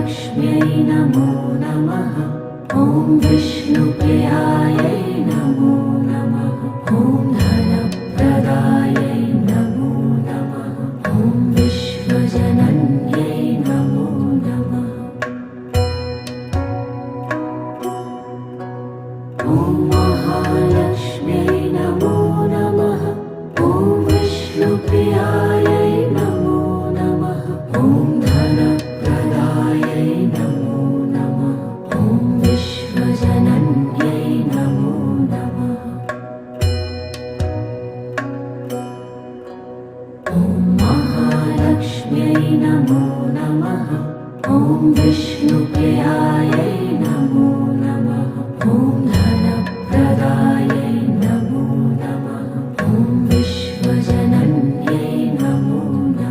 महालक्ष्म्यै नमो नमः। ॐ विष्णुप्रियायै नमो नमः। ॐ धनप्रदायै नमो नमः। ॐ विश्वजनन्यै नमो नमः। ॐ महालक्ष्म्यै नमो नमः। ॐ विष्णुप्रियायै नमो नमः। ॐ धनप्रदायै नमो नमः। ॐ विश्वजनन्यै नमो नमः। ॐ महालक्ष्म्यै नमो नमः। ॐ विष्णु